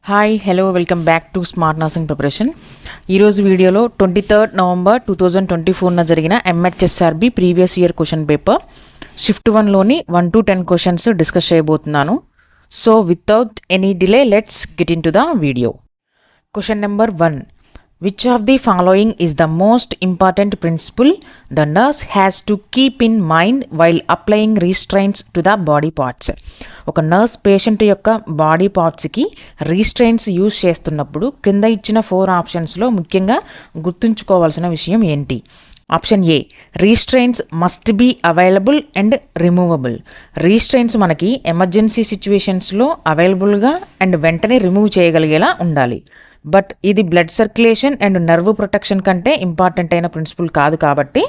Hi hello welcome back to smart nursing preparation. ఈరోజు video 23 November 2024 జరిగిన MHSRB previous year question paper shift 1లోని 1 to 10 questions discuss చేయబోతున్నాను. So without any delay let's get into the video. Question number 1. Which of the following is the most important principle the nurse has to keep in mind while applying restraints to the body parts? ఒక nurse patient యొక్క body పార్ట్స్కి restraints use చేస్తున్నప్పుడు క్రింద ఇచ్చిన 4 ఆప్షన్స్లో ముఖ్యంగా గుర్తుంచుకోవాల్సిన విషయం ఏంటి? Option A, restraints must be available and removable. Restraints మనకి ఎమర్జెన్సీ సిచ్యువేషన్స్లో అవైలబుల్గా అండ్ వెంటనే రిమూవ్ చేయగలిగేలా ఉండాలి. బట్ ఇది blood circulation and nerve protection కంటే ఇంపార్టెంట్ అయిన ప్రిన్సిపల్ కాదు, కాబట్టి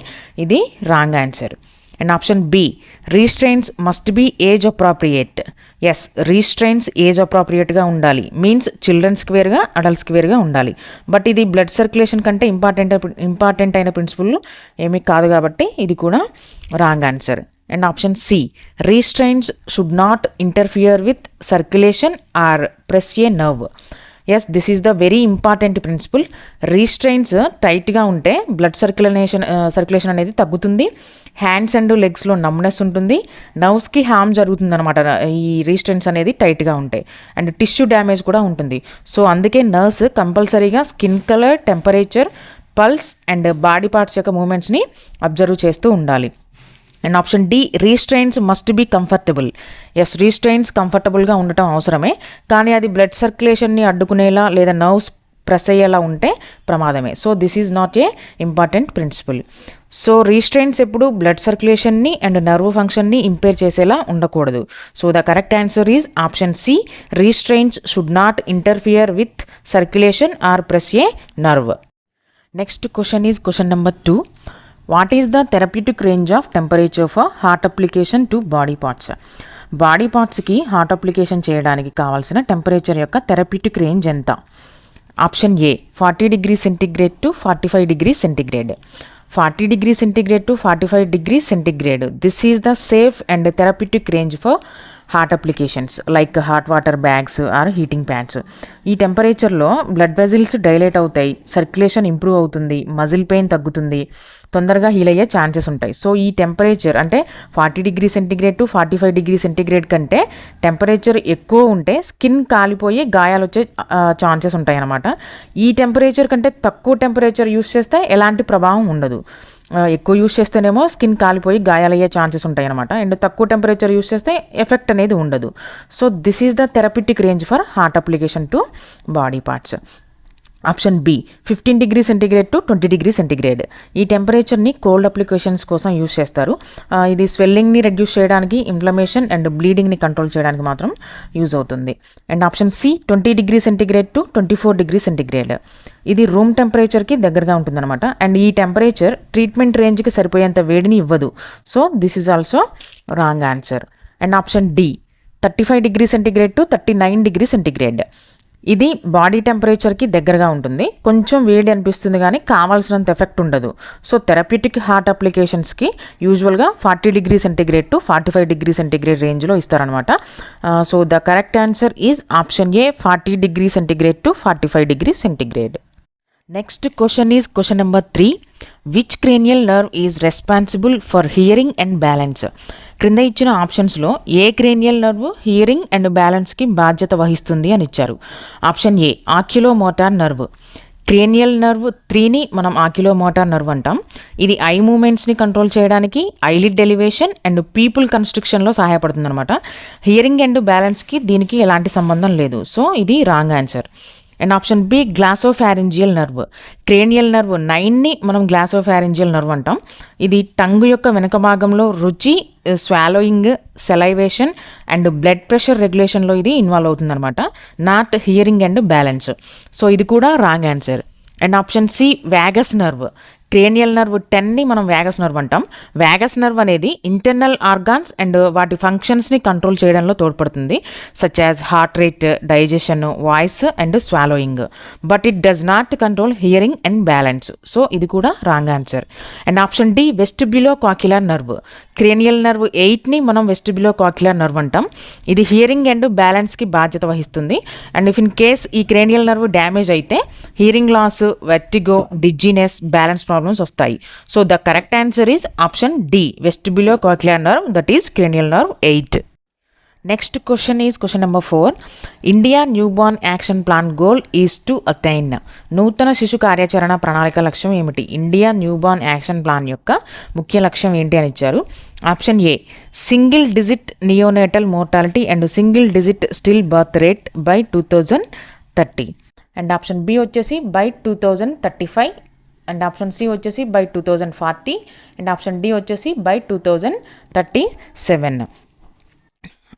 ఇది wrong answer. And option B, restraints must be age appropriate. Yes, restraints age అప్రాప్రియేట్గా ఉండాలి. మీన్స్ చిల్డ్రన్స్కి వేరుగా అడల్ట్స్కి వేరుగా ఉండాలి. బట్ ఇది బ్లడ్ సర్క్యులేషన్ కంటే ఇంపార్టెంట్ అయిన ప్రిన్సిపల్ ఏమీ కాదు, కాబట్టి ఇది కూడా wrong answer. And option C, restraints should not interfere with circulation or press a nerve. Yes, this is the very important principle. Restraints టైట్గా ఉంటే బ్లడ్ సర్క్యులేషన్ అనేది తగ్గుతుంది. హ్యాండ్స్ అండ్ లెగ్స్లో నమ్నెస్ ఉంటుంది. నర్వ్స్కి హార్మ్ జరుగుతుంది అనమాట ఈ రీస్ట్రైన్స్ అనేది టైట్గా ఉంటాయి. అండ్ టిష్యూ డ్యామేజ్ కూడా ఉంటుంది. సో అందుకే నర్స్ కంపల్సరీగా skin colour, temperature, pulse and body parts యొక్క మూమెంట్స్ని అబ్జర్వ్ చేస్తూ ఉండాలి. And option D, restraints must be comfortable. Yes, restraints కంఫర్టబుల్గా ఉండటం అవసరమే, కానీ అది బ్లడ్ సర్క్యులేషన్ని అడ్డుకునేలా లేదా నర్వ్స్ ప్రెస్ అయ్యేలా ఉంటే ప్రమాదమే. So this is not a important principle. So restraints ఎప్పుడు బ్లడ్ సర్క్యులేషన్ని అండ్ నర్వ్ ఫంక్షన్ని ఇంపేర్ చేసేలా ఉండకూడదు. So the correct answer is option C, restraints should not interfere with circulation or press a nerve. Next question is question number 2. What is the therapeutic range of temperature for heat application to body parts? Body పార్ట్స్కి heat application చేయడానికి కావాల్సిన temperature యొక్క therapeutic range ఎంత? Option A, 40 degrees Centigrade to 45 degrees Centigrade. 40 degrees Centigrade to 45 degrees Centigrade. This is the safe and therapeutic range for heat applications like hot water bags or heating pads. ఈ టెంపరేచర్లో blood vessels dilate అవుతాయి, circulation improve అవుతుంది, muscle pain తగ్గుతుంది, తొందరగా heal అయ్యే chances ఉంటాయి. So ఈ temperature అంటే 40 degrees Centigrade to 45 degrees Centigrade కంటే టెంపరేచర్ ఎక్కువ ఉంటే స్కిన్ కాలిపోయి గాయాలు వచ్చే ఛాన్సెస్ ఉంటాయి అన్నమాట. ఈ టెంపరేచర్ కంటే తక్కువ టెంపరేచర్ యూస్ చేస్తే ఎలాంటి ప్రభావం ఉండదు. ఎక్కువ యూస్ చేస్తేనేమో స్కిన్ కాలిపోయి గాయాలయ్యే ఛాన్సెస్ ఉంటాయి అనమాట. అండ్ తక్కువ టెంపరేచర్ యూస్ చేస్తే ఎఫెక్ట్ అనేది ఉండదు. So this is the therapeutic range for heat application to body parts. Option B, 15 degrees Centigrade to 20 degrees Centigrade. ఈ టెంపరేచర్ని కోల్డ్ అప్లికేషన్స్ కోసం యూస్ చేస్తారు. ఇది స్వెల్లింగ్ని రెడ్యూస్ చేయడానికి, ఇన్ఫ్లమేషన్ అండ్ బ్లీడింగ్ని కంట్రోల్ చేయడానికి మాత్రం యూజ్ అవుతుంది. And option C, 20 degrees Centigrade to 24 degrees Centigrade. ఇది రూమ్ టెంపరేచర్కి దగ్గరగా ఉంటుందన్నమాట. అండ్ ఈ టెంపరేచర్ ట్రీట్మెంట్ రేంజ్కి సరిపోయేంత వేడిని ఇవ్వదు. So this is also wrong answer. And option D, 35 degrees Centigrade to 39 degrees Centigrade. ఇది బాడీ టెంపరేచర్కి దగ్గరగా ఉంటుంది. కొంచెం వేడి అనిపిస్తుంది కానీ కావాల్సినంత ఎఫెక్ట్ ఉండదు. సో థెరప్యూటిక్ హార్ట్ అప్లికేషన్స్కి యూజువల్గా 40 degrees Centigrade to 45 degrees Centigrade రేంజ్లో ఇస్తారనమాట. So the correct answer is option A, 40 degrees Centigrade to 45 degrees Centigrade. Next question is question number 3. Which cranial nerve is responsible for hearing and balance? క్రింద ఇచ్చిన ఆప్షన్స్లో ఏ cranial nerve hearing and బ్యాలెన్స్కి బాధ్యత వహిస్తుంది అని ఇచ్చారు. Option A, oculomotor nerve. Cranial nerve 3ని మనం ఆక్యులోమోటార్ నర్వ్ అంటాం. ఇది ఐ మూమెంట్స్ని కంట్రోల్ చేయడానికి, ఐలిడ్ ఎలివేషన్ అండ్ పీపుల్ కన్స్ట్రక్షన్లో సహాయపడుతుంది అనమాట. హియరింగ్ అండ్ బ్యాలెన్స్కి దీనికి ఎలాంటి సంబంధం లేదు. సో ఇది wrong answer. And option B, glossopharyngeal nerve. Cranial nerve 9ని మనం గ్లాసోఫారింజియల్ నర్వ్ అంటాం. ఇది టంగ్ యొక్క వెనక భాగంలో రుచి, swallowing, salivation and blood pressure రెగ్యులేషన్లో ఇది ఇన్వాల్వ్ అవుతుంది అనమాట, not hearing and balance. So ఇది కూడా wrong answer. And option C, vagus nerve. Cranial nerve 10ని మనం వ్యాగస్ నర్వ్ అంటాం. వ్యాగస్ నర్వ్ అనేది ఇంటర్నల్ ఆర్గాన్స్ అండ్ వాటి ఫంక్షన్స్ని కంట్రోల్ చేయడంలో తోడ్పడుతుంది, such as heart rate, digestion, voice and swallowing. But it does not control hearing and balance. So ఇది కూడా wrong answer. And option D vestibulocochlear nerve. Cranial nerve 8ని మనం వెస్టిబ్యులోకాక్యులర్ nerve అంటాం. ఇది hearing and బ్యాలెన్స్కి బాధ్యత వహిస్తుంది. అండ్ ఇఫ్ ఇన్ కేస్ ఈ cranial nerve damage అయితే hearing loss, vertigo, dizziness, balance problems వస్తాయి. So the correct answer is option D vestibulocochlear nerve, that is cranial nerve 8. Next question is question number 4. India newborn action plan goal is to attain. నూతన శిశు కార్యాచరణ ప్రణాళిక లక్ష్యం ఏమిటి? India newborn action plan యొక్క ముఖ్య లక్ష్యం ఏంటి అని ఇచ్చారు. Option A single digit neonatal mortality and single digit still birth rate by 2030. And option B వచ్చేసి బై 2035. అండ్ ఆప్షన్ సి వచ్చేసి బై 2040. అండ్ ఆప్షన్ డి వచ్చేసి బై 2037.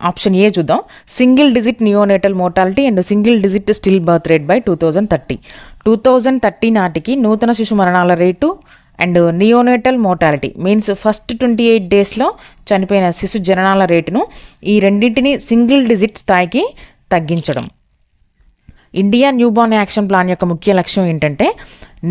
ఆప్షన్ ఏ చూద్దాం. Single digit neonatal mortality and single digit still birth rate by 2030. 2030 నాటికి నూతన శిశు మరణాల రేటు and neonatal mortality means first 28 డేస్లో చనిపోయిన శిశు జననాల రేటును, ఈ రెండింటిని సింగిల్ డిజిట్ స్థాయికి తగ్గించడం. ఇండియా న్యూబార్న్ యాక్షన్ ప్లాన్ యొక్క ముఖ్య లక్ష్యం ఏంటంటే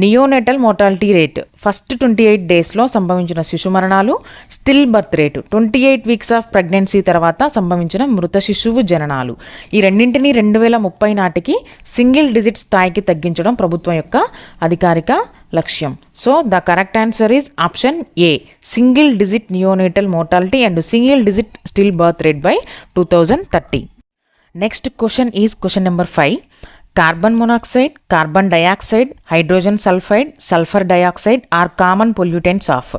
నియోనేటల్ మోర్టాలిటీ రేట్ ఫస్ట్ 28 డేస్లో సంభవించిన శిశు మరణాలు, still birth rate 28 weeks of pregnancy తర్వాత సంభవించిన మృత శిశువు జననాలు, ఈ రెండింటిని 2030 నాటికి సింగిల్ డిజిట్ స్థాయికి తగ్గించడం ప్రభుత్వం యొక్క అధికారిక లక్ష్యం. So the correct answer is option A single digit neonatal mortality and single digit still birth rate by 2030. Next question is question number 5. Carbon monoxide, carbon dioxide, hydrogen sulphide, sulphur dioxide are common pollutants of.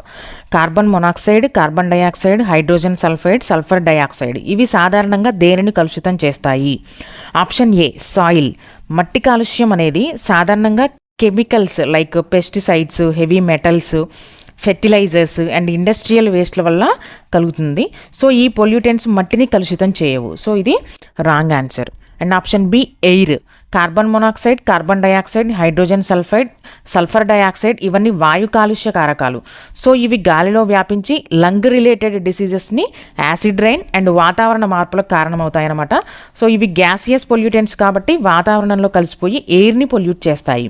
Carbon monoxide, carbon dioxide, hydrogen sulphide, sulphur dioxide ఇవి సాధారణంగా దేనిని కలుషితం చేస్తాయి? Option A soil. మట్టి కాలుష్యం అనేది సాధారణంగా chemicals like pesticides, heavy metals, fertilisers and industrial వేస్ట్ల వల్ల కలుగుతుంది. సో ఈ పొల్యూటెంట్స్ మట్టిని కలుషితం చేయవు. సో ఇది wrong answer. And option B air. Carbon monoxide, carbon dioxide, hydrogen sulphide, sulphur dioxide ఇవన్నీ వాయు కాలుష్య కారకాలు. సో ఇవి గాలిలో వ్యాపించి లంగ్ రిలేటెడ్ డిసీజెస్ని, యాసిడ్ రైన్ అండ్ వాతావరణ మార్పులకు కారణమవుతాయన్నమాట. సో ఇవి గ్యాసియస్ పొల్యూటెంట్స్ కాబట్టి వాతావరణంలో కలిసిపోయి ఎయిర్ని పొల్యూట్ చేస్తాయి.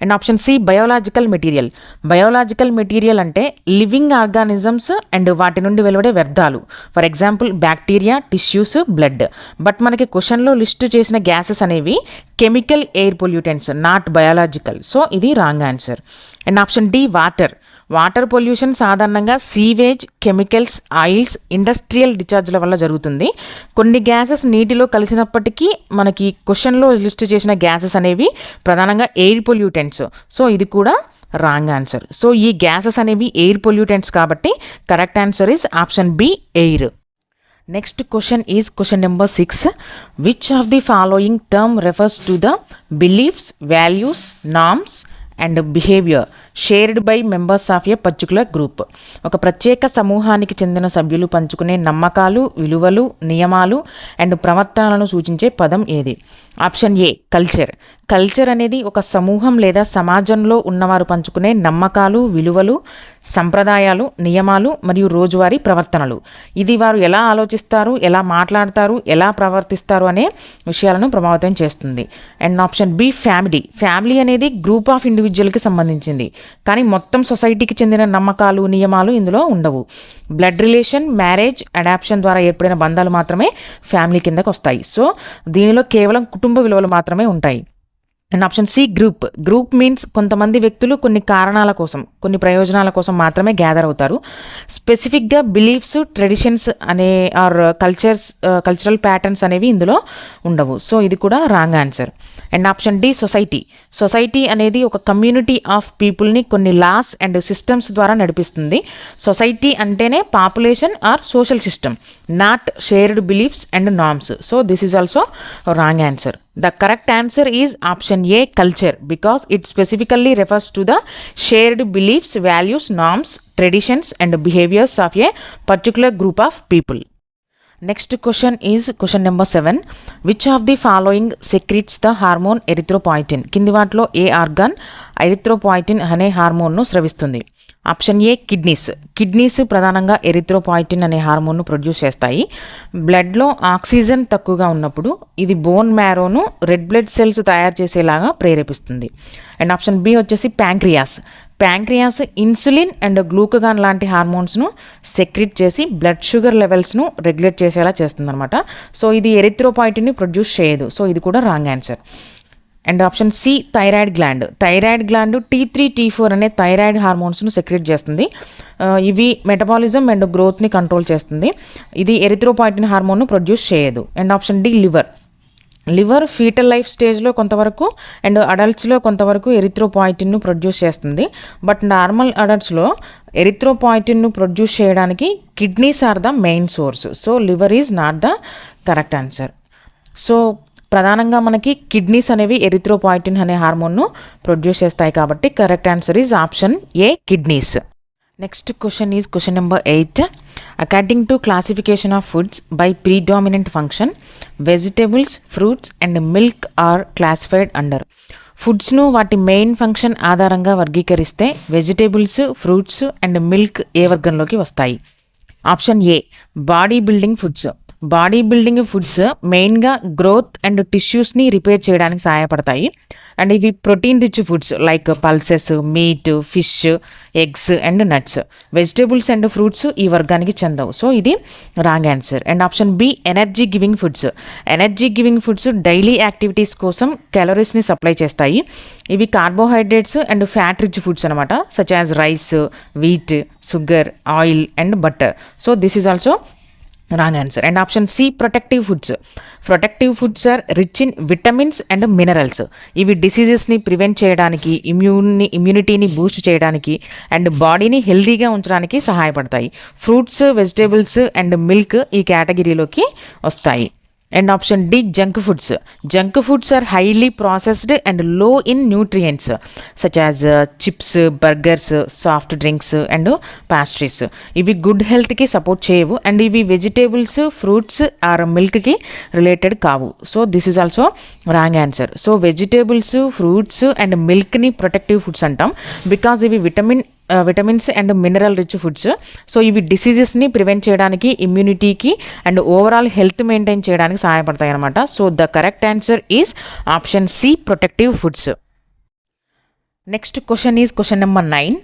And option C biological material. Biological material అంటే లివింగ్ ఆర్గానిజమ్స్ అండ్ వాటి నుండి వెలువడే వ్యర్థాలు, for example bacteria, tissues, blood. But మనకి క్వశ్చన్లో లిస్ట్ చేసిన గ్యాసెస్ అనేవి chemical air pollutants, not biological. So ఇది wrong answer. And option D water. Water pollution సాధారణంగా సీవేజ్, కెమికల్స్, ఆయిల్స్, ఇండస్ట్రియల్ డిశ్చార్జ్ల వల్ల జరుగుతుంది. కొన్ని గ్యాసెస్ నీటిలో కలిసినప్పటికీ మనకి క్వశ్చన్లో లిస్ట్ చేసిన గ్యాసెస్ అనేవి ప్రధానంగా ఎయిర్ పొల్యూటెంట్స్. సో ఇది కూడా రాంగ్ ఆన్సర్. సో ఈ గ్యాసెస్ అనేవి ఎయిర్ పొల్యూటెంట్స్ కాబట్టి correct answer is option B air. Next question is question number 6. Which of the following term refers to the beliefs, values, norms and behaviour shared by members of a particular group. ఒక ప్రత్యేక సమూహానికి చెందిన సభ్యులు పంచుకునే నమ్మకాలు, విలువలు, నియమాలు and ప్రవర్తనలను సూచించే పదం ఏది? ఆప్షన్ ఏ కల్చర్. కల్చర్ అనేది ఒక సమూహం లేదా సమాజంలో ఉన్నవారు పంచుకునే నమ్మకాలు, విలువలు, సంప్రదాయాలు, నియమాలు మరియు రోజువారీ ప్రవర్తనలు. ఇది వారు ఎలా ఆలోచిస్తారు, ఎలా మాట్లాడతారు, ఎలా ప్రవర్తిస్తారు అనే విషయాలను ప్రభావితం చేస్తుంది. And option B family. Family అనేది గ్రూప్ ఆఫ్ ఇండివిజువల్కి సంబంధించింది, కానీ మొత్తం సొసైటీకి చెందిన నమ్మకాలు, నియమాలు ఇందులో ఉండవు. బ్లడ్ రిలేషన్, మ్యారేజ్, అడాప్షన్ ద్వారా ఏర్పడిన బంధాలు మాత్రమే ఫ్యామిలీ కిందకు వస్తాయి. సో దీనిలో కేవలం కుటుంబ విలువలు మాత్రమే ఉంటాయి. And option C group. Group means కొంతమంది వ్యక్తులు కొన్ని కారణాల కోసం, కొన్ని ప్రయోజనాల కోసం మాత్రమే గ్యాదర్ అవుతారు. స్పెసిఫిక్గా బిలీఫ్స్, ట్రెడిషన్స్ అనే ఆర్ కల్చరల్ ప్యాటర్న్స్ అనేవి ఇందులో ఉండవు. సో ఇది కూడా wrong answer. And option D society. Society అనేది ఒక కమ్యూనిటీ ఆఫ్ పీపుల్ని కొన్ని లాస్ అండ్ సిస్టమ్స్ ద్వారా నడిపిస్తుంది. సొసైటీ అంటేనే population or social system, not shared beliefs and norms. So this is also wrong answer. The correct answer is option A culture, because it specifically refers to the shared beliefs, values, norms, traditions and behaviors of a particular group of people. Next question is question number 7. Which of the following secretes the hormone erythropoietin? కింది వాటిలో ఏ organ erythropoietin అనే హార్మోన్ను స్రవిస్తుంది? Option A kidneys ప్రధానంగా erythropoietin అనే హార్మోన్ను produce చేస్తాయి. బ్లడ్లో oxygen తక్కువగా ఉన్నప్పుడు ఇది బోన్ మ్యారోను రెడ్ బ్లడ్ సెల్స్ తయారు చేసేలాగా ప్రేరేపిస్తుంది. అండ్ ఆప్షన్ బి వచ్చేసి ప్యాంక్రియాస్ ఇన్సులిన్ అండ్ గ్లూకగాన్ లాంటి హార్మోన్స్ను సెక్రీట్ చేసి బ్లడ్ షుగర్ లెవెల్స్ను రెగ్యులేట్ చేసేలా చేస్తుందన్నమాట. సో ఇది ఎరిథ్రోపాయిటిన్ని ప్రొడ్యూస్ చేయదు. సో ఇది కూడా wrong answer. And option C thyroid gland T3 T4 అనే థైరాయిడ్ హార్మోన్స్ను సెక్రెట్ చేస్తుంది. ఇవి మెటబాలిజం అండ్ గ్రోత్ని కంట్రోల్ చేస్తుంది. ఇది ఎరిథ్రోపాయిటిన్ హార్మోన్ను ప్రొడ్యూస్ చేయదు. And option D liver fetal life స్టేజ్లో కొంతవరకు అండ్ అడల్ట్స్లో కొంతవరకు ఎరిథ్రోపాయిటిన్ను ప్రొడ్యూస్ చేస్తుంది. బట్ నార్మల్ అడల్ట్స్లో ఎరిథ్రోపాయిటిన్ను ప్రొడ్యూస్ చేయడానికి kidneys are the main source. So liver is not the correct answer. So ప్రధానంగా మనకి కిడ్నీస్ అనేవి ఎరిథ్రోపాయిటిన్ అనే హార్మోన్ను ప్రొడ్యూస్ చేస్తాయి కాబట్టి correct answer is option A kidneys. Next question is question number 8. According to classification of foods by predominant function vegetables, fruits and milk are classified under. ఫుడ్స్ను వాటి main function ఆధారంగా వర్గీకరిస్తే vegetables, fruits and milk ఏ వర్గంలోకి వస్తాయి? Option A body building foods మెయిన్గా growth and టిష్యూస్ని repair చేయడానికి సహాయపడతాయి. అండ్ ఇవి protein rich foods like pulses, meat, fish, eggs and nuts. Vegetables and fruits ఈ వర్గానికి చెందవు. సో ఇది wrong answer. And option B energy giving foods daily activities కోసం క్యాలరీస్ని సప్లై చేస్తాయి. ఇవి carbohydrates and fat rich foods అనమాట, such as rice, wheat, sugar, oil and butter. So this is also wrong answer. And option C protective foods are rich in vitamins and minerals. ఇవి డిసీజెస్ని prevent చేయడానికి, ఇమ్యూనిటీని Boost చేయడానికి and బాడీని హెల్తీగా ఉంచడానికి సహాయపడతాయి. Fruits, vegetables and milk ఈ కేటగిరీలోకి వస్తాయి. And option D junk foods are highly processed and low in nutrients such as chips, burgers, soft drinks and pastries. ఇవి గుడ్ హెల్త్కి సపోర్ట్ చేయవు అండ్ ఇవి వెజిటేబుల్స్, ఫ్రూట్స్ ఆర్ మిల్క్కి రిలేటెడ్ కావు. So this is also wrong answer. So vegetables, fruits and మిల్క్ని protective foods అంటాం because ఇవి vitamins and mineral rich foods. So ఇవి డిసీజెస్ని ప్రివెంట్ చేయడానికి, ఇమ్యూనిటీకి అండ్ ఓవరాల్ హెల్త్ మెయింటైన్ చేయడానికి సహాయపడతాయి అనమాట. So the correct answer is option C protective foods. Next question is question number 9.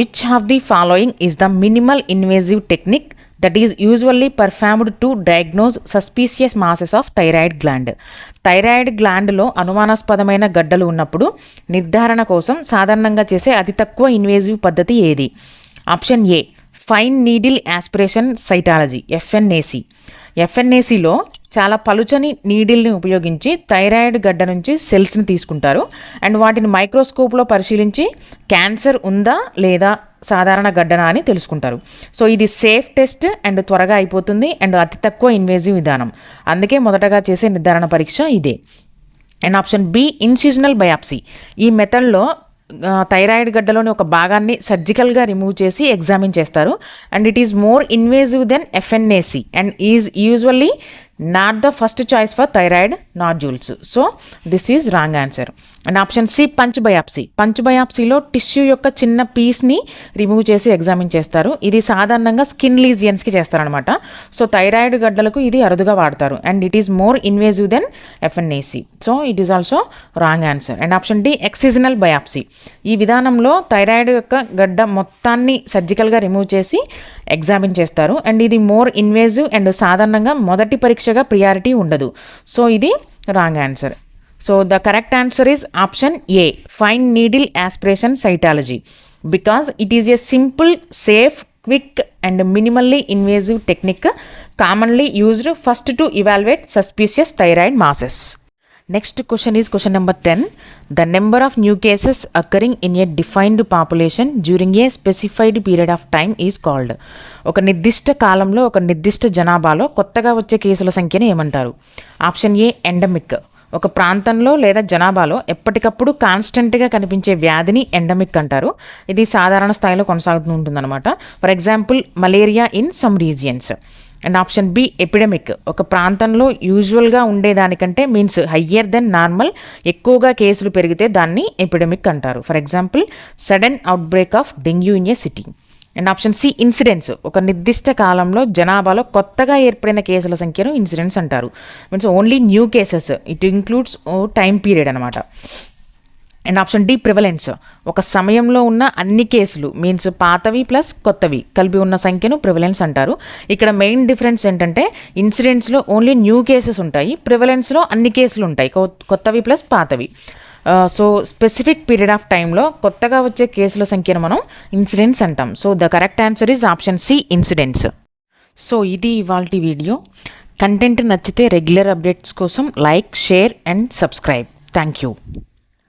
Which of the following is the minimal invasive technique that is usually performed to diagnose suspicious masses of thyroid gland. Thyroid గ్లాండ్లో అనుమానాస్పదమైన గడ్డలు ఉన్నప్పుడు నిర్ధారణ కోసం సాధారణంగా చేసే అతి తక్కువ ఇన్వేజివ్ పద్ధతి ఏది? Option A fine needle aspiration cytology ఎఫ్ఎన్ఏసిలో చాలా పలుచని నీడిల్ని ఉపయోగించి థైరాయిడ్ గడ్డ నుంచి సెల్స్ని తీసుకుంటారు అండ్ వాటిని మైక్రోస్కోప్లో పరిశీలించి క్యాన్సర్ ఉందా లేదా సాధారణ గడ్డనా అని తెలుసుకుంటారు. సో ఇది సేఫ్ టెస్ట్ అండ్ త్వరగా అయిపోతుంది అండ్ అతి తక్కువ ఇన్వేజివ్ విధానం. అందుకే మొదటగా చేసే నిర్ధారణ పరీక్ష ఇదే. And option B incisional biopsy. ఈ మెథడ్లో థైరాయిడ్ గడ్డలోని ఒక భాగాన్ని సర్జికల్గా రిమూవ్ చేసి ఎగ్జామిన్ చేస్తారు and it is more invasive than FNAC and is usually not the first choice for thyroid nodules. So this is wrong answer. And option C punch బయాప్సీలో tissue యొక్క చిన్న పీస్ని రిమూవ్ చేసి ఎగ్జామిన్ చేస్తారు. ఇది సాధారణంగా స్కిన్ లీజియన్స్కి చేస్తారనమాట. సో థైరాయిడ్ గడ్డలకు ఇది అరుదుగా వాడతారు and it is more invasive than FNAC. So it is also wrong answer. And option D excisional biopsy. ఈ విధానంలో థైరాయిడ్ యొక్క గడ్డ మొత్తాన్ని సర్జికల్గా రిమూవ్ చేసి ఎగ్జామిన్ చేస్తారు అండ్ ఇది మోర్ ఇన్వేజివ్ అండ్ సాధారణంగా మొదటి పరీక్షగా ప్రియారిటీ ఉండదు. సో ఇది wrong answer. So the correct answer is option A fine needle aspiration cytology because it is a simple, safe, quick and minimally invasive technique commonly used first to evaluate suspicious thyroid masses. Next question is question number 10. The number of new cases occurring in a defined population during a specified period of time is called. ఒక నిర్దిష్ట కాలంలో ఒక నిర్దిష్ట జనాభాలో కొత్తగా వచ్చే కేసుల సంఖ్యను ఏమంటారు? Option A endemic. ఒక ప్రాంతంలో లేదా జనాభాలో ఎప్పటికప్పుడు కాన్స్టెంట్గా కనిపించే వ్యాధిని ఎండమిక్ అంటారు. ఇది సాధారణ స్థాయిలో కొనసాగుతూ ఉంటుందన్నమాట. For example malaria in some regions. And option B epidemic, ఒక ప్రాంతంలో యూజువల్గా ఉండేదానికంటే మీన్స్ హయ్యర్ దెన్ నార్మల్, ఎక్కువగా కేసులు పెరిగితే దాన్ని ఎపిడమిక్ అంటారు. For example sudden outbreak of dengue in a city. And option C incidents, ఒక నిర్దిష్ట కాలంలో జనాభాలో కొత్తగా ఏర్పడిన కేసుల సంఖ్యను ఇన్సిడెంట్స్ అంటారు. Means only new cases, it includes time period అనమాట. అండ్ ఆప్షన్ డి ప్రివలెన్స్, ఒక సమయంలో ఉన్న అన్ని కేసులు మీన్స్ పాతవి ప్లస్ కొత్తవి కలిపి ఉన్న సంఖ్యను ప్రివలెన్స్ అంటారు. ఇక్కడ మెయిన్ డిఫరెన్స్ ఏంటంటే ఇన్సిడెంట్స్లో ఓన్లీ న్యూ కేసెస్ ఉంటాయి, ప్రివలెన్స్లో అన్ని కేసులు ఉంటాయి, కొత్తవి ప్లస్ పాతవి. సో స్పెసిఫిక్ పీరియడ్ ఆఫ్ టైంలో కొత్తగా వచ్చే కేసుల సంఖ్యను మనం ఇన్సిడెంట్స్ అంటాం. So the correct answer is option C incidents. So ఇది ఇవాల్టి వీడియో. కంటెంట్ నచ్చితే రెగ్యులర్ అప్డేట్స్ కోసం like, share and subscribe. Thank you.